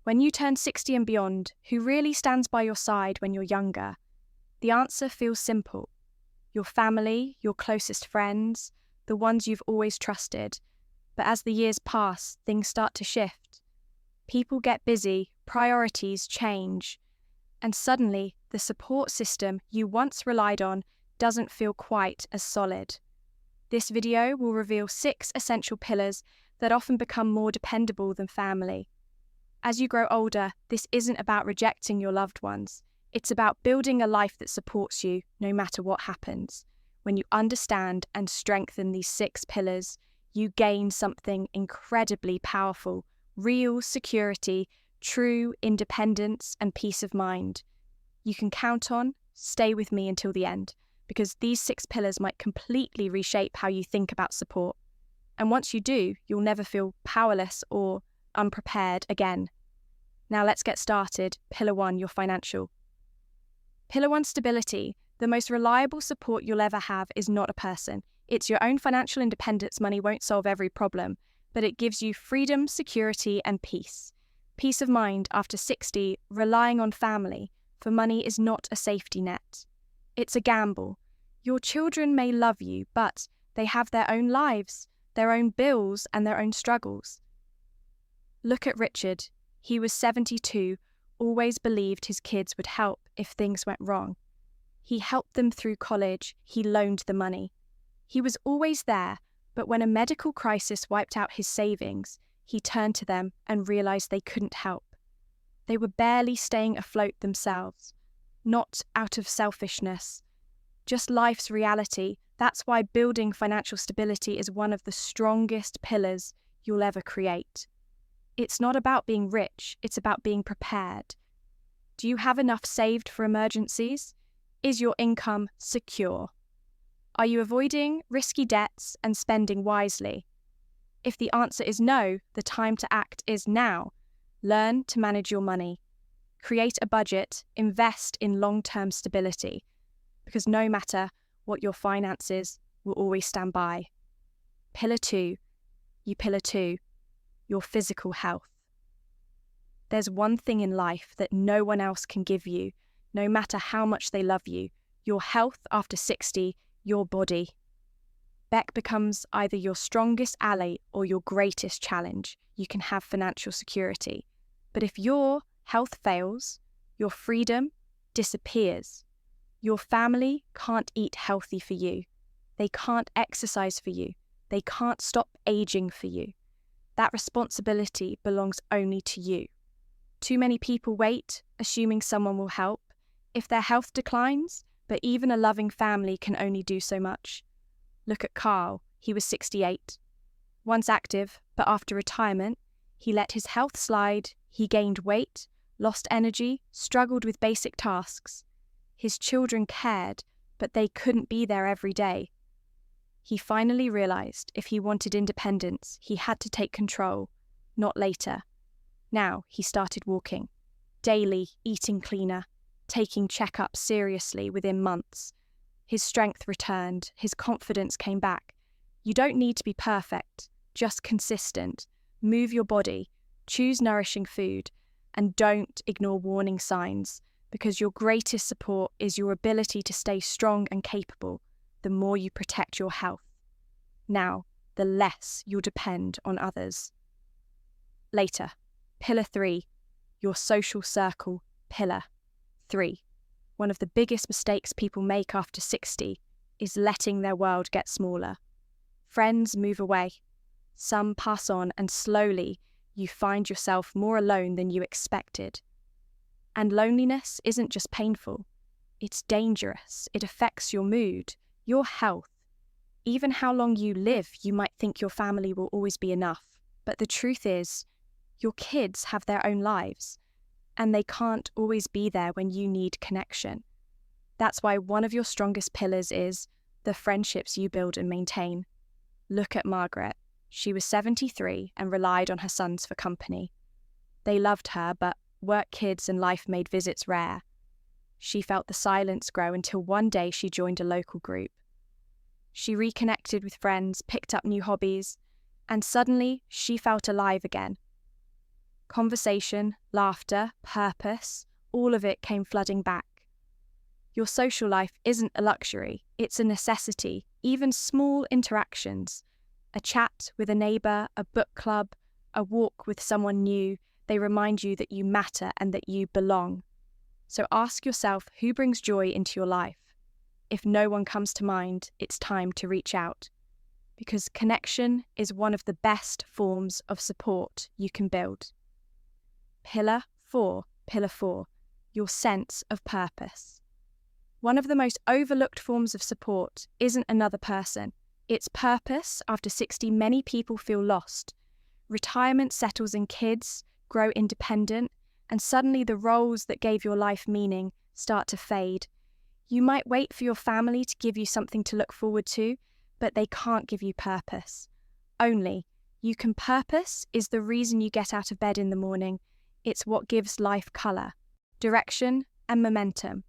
When you turn 60 and beyond, who really stands by your side when you're younger? The answer feels simple. Your family, your closest friends, the ones you've always trusted. But as the years pass, things start to shift. People get busy, priorities change, and suddenly the support system you once relied on doesn't feel quite as solid. This video will reveal 6 essential pillars that often become more dependable than family. As you grow older, this isn't about rejecting your loved ones. It's about building a life that supports you no matter what happens. When you understand and strengthen these 6 pillars, you gain something incredibly powerful: real security, true independence, and peace of mind. You can count on, stay with me until the end, because these 6 pillars might completely reshape how you think about support. And once you do, you'll never feel powerless or unprepared again. Now let's get started. Pillar 1, your financial. Pillar 1, stability. The most reliable support you'll ever have is not a person. It's your own financial independence. Money won't solve every problem, but it gives you freedom, security, and peace. Peace of mind after 60, relying on family for money is not a safety net. It's a gamble. Your children may love you, but they have their own lives, their own bills, and their own struggles. Look at Richard. He was 72, always believed his kids would help if things went wrong. He helped them through college, he loaned the money. He was always there, but when a medical crisis wiped out his savings, he turned to them and realized they couldn't help. They were barely staying afloat themselves, not out of selfishness, just life's reality. That's why building financial stability is one of the strongest pillars you'll ever create. It's not about being rich, it's about being prepared. Do you have enough saved for emergencies? Is your income secure? Are you avoiding risky debts and spending wisely? If the answer is no, the time to act is now. Learn to manage your money. Create a budget, invest in long-term stability, because no matter what your finances will always stand by. Pillar 2, your physical health. There's one thing in life that no one else can give you, no matter how much they love you: your health after 60, your body. Beck becomes either your strongest ally or your greatest challenge. You can have financial security. But if your health fails, your freedom disappears. Your family can't eat healthy for you. They can't exercise for you. They can't stop aging for you. That responsibility belongs only to you. Too many people wait, assuming someone will help. If their health declines, but even a loving family can only do so much. Look at Carl. He was 68. Once active, but after retirement, he let his health slide. He gained weight, lost energy, struggled with basic tasks. His children cared, but they couldn't be there every day. He finally realized if he wanted independence, he had to take control, not later. Now he started walking, daily, eating cleaner, taking checkups seriously within months. His strength returned, his confidence came back. You don't need to be perfect, just consistent. Move your body, choose nourishing food, and don't ignore warning signs, because your greatest support is your ability to stay strong and capable. The more you protect your health, now, the less you'll depend on others. Later, pillar 3, your social circle. Pillar 3. One of the biggest mistakes people make after 60 is letting their world get smaller. Friends move away. Some pass on, and slowly you find yourself more alone than you expected. And loneliness isn't just painful. It's dangerous. It affects your mood, your health. Even how long you live, you might think your family will always be enough. But the truth is, your kids have their own lives, and they can't always be there when you need connection. That's why one of your strongest pillars is the friendships you build and maintain. Look at Margaret. She was 73 and relied on her sons for company. They loved her, but work, kids, and life made visits rare. She felt the silence grow until one day she joined a local group. She reconnected with friends, picked up new hobbies, and suddenly she felt alive again. Conversation, laughter, purpose, all of it came flooding back. Your social life isn't a luxury, it's a necessity. Even small interactions, a chat with a neighbour, a book club, a walk with someone new, they remind you that you matter and that you belong. So ask yourself who brings joy into your life. If no one comes to mind, it's time to reach out. Because connection is one of the best forms of support you can build. Pillar 4, your sense of purpose. One of the most overlooked forms of support isn't another person. It's purpose. After 60, many people feel lost. Retirement settles in, kids grow independent, and suddenly the roles that gave your life meaning start to fade. You might wait for your family to give you something to look forward to, but they can't give you purpose. Only you can. Purpose is the reason you get out of bed in the morning. It's what gives life colour, direction, and momentum.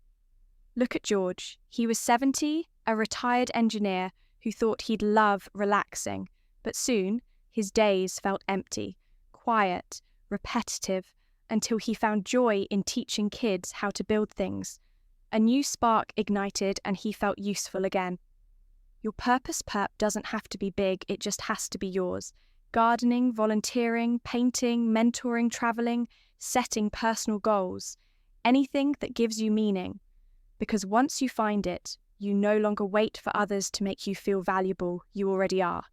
Look at George. He was 70, a retired engineer who thought he'd love relaxing, but soon his days felt empty, quiet, repetitive, until he found joy in teaching kids how to build things. A new spark ignited and he felt useful again. Your purpose doesn't have to be big, it just has to be yours. Gardening, volunteering, painting, mentoring, travelling, setting personal goals. Anything that gives you meaning. Because once you find it, you no longer wait for others to make you feel valuable, you already are.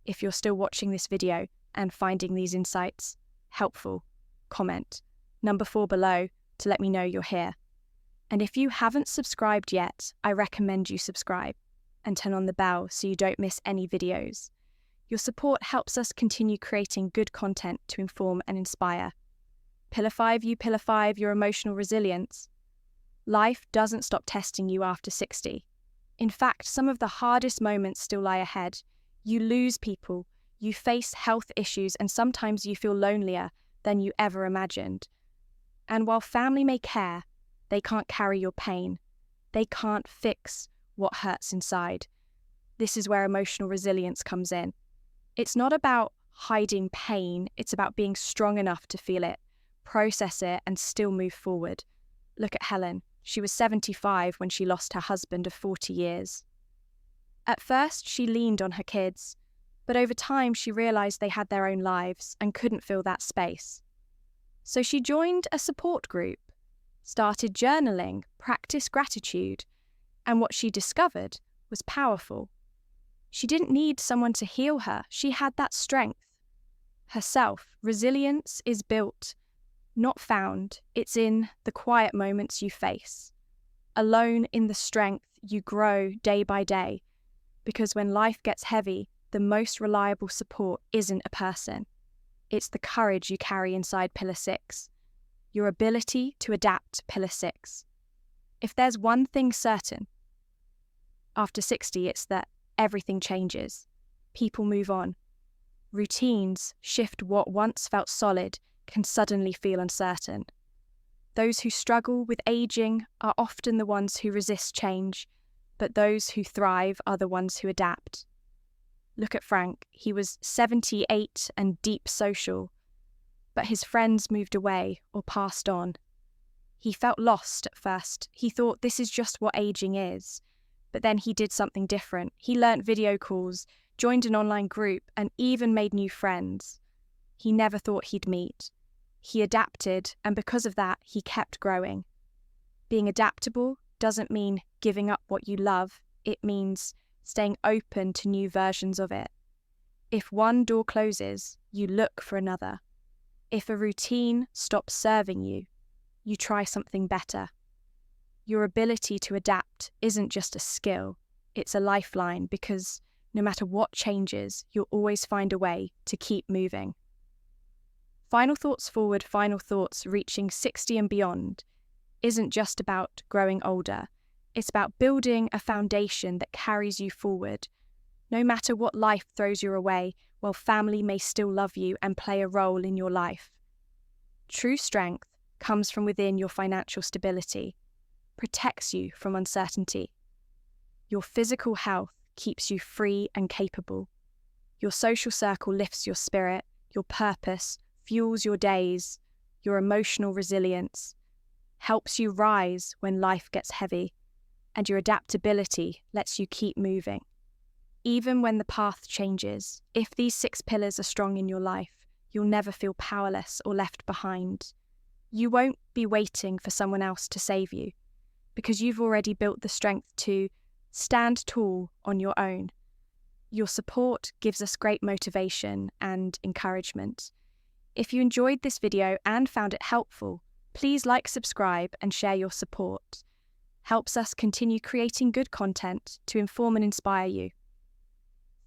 If you're still watching this video and finding these insights helpful, comment number 4 below to let me know you're here. And if you haven't subscribed yet, I recommend you subscribe and turn on the bell so you don't miss any videos. Your support helps us continue creating good content to inform and inspire. Pillar 5, your emotional resilience. Life doesn't stop testing you after 60. In fact, some of the hardest moments still lie ahead. You lose people, you face health issues, and sometimes you feel lonelier than you ever imagined. And while family may care, they can't carry your pain. They can't fix what hurts inside. This is where emotional resilience comes in. It's not about hiding pain, it's about being strong enough to feel it, process it, and still move forward. Look at Helen. She was 75 when she lost her husband of 40 years. At first, she leaned on her kids, but over time she realised they had their own lives and couldn't fill that space. So she joined a support group, started journaling, practiced gratitude, and what she discovered was powerful. She didn't need someone to heal her, she had that strength. Herself, resilience is built, not found. It's in the quiet moments you face. Alone in the strength you grow day by day. Because when life gets heavy, the most reliable support isn't a person. It's the courage you carry inside Pillar 6. Your ability to adapt, Pillar 6. If there's one thing certain, after 60, it's that everything changes. People move on. Routines shift. What once felt solid can suddenly feel uncertain. Those who struggle with aging are often the ones who resist change, but those who thrive are the ones who adapt. Look at Frank. He was 78 and deep social, but his friends moved away or passed on. He felt lost at first. He thought this is just what aging is. But then he did something different. He learnt video calls, joined an online group, and even made new friends he never thought he'd meet. He adapted, and because of that, he kept growing. Being adaptable doesn't mean giving up what you love. It means staying open to new versions of it. If one door closes, you look for another. If a routine stops serving you, you try something better. Your ability to adapt isn't just a skill, it's a lifeline, because no matter what changes, you'll always find a way to keep moving. Final thoughts forward, final thoughts reaching 60 and beyond isn't just about growing older. It's about building a foundation that carries you forward. No matter what life throws your way, while family may still love you and play a role in your life. True strength comes from within. Your financial stability protects you from uncertainty. Your physical health keeps you free and capable. Your social circle lifts your spirit. Your purpose fuels your days, your emotional resilience, helps you rise when life gets heavy, and your adaptability lets you keep moving. Even when the path changes, if these 6 pillars are strong in your life, you'll never feel powerless or left behind. You won't be waiting for someone else to save you, because you've already built the strength to stand tall on your own. Your support gives us great motivation and encouragement. If you enjoyed this video and found it helpful, please like, subscribe, and share your support. Helps us continue creating good content to inform and inspire you.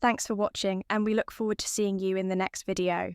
Thanks for watching, and we look forward to seeing you in the next video.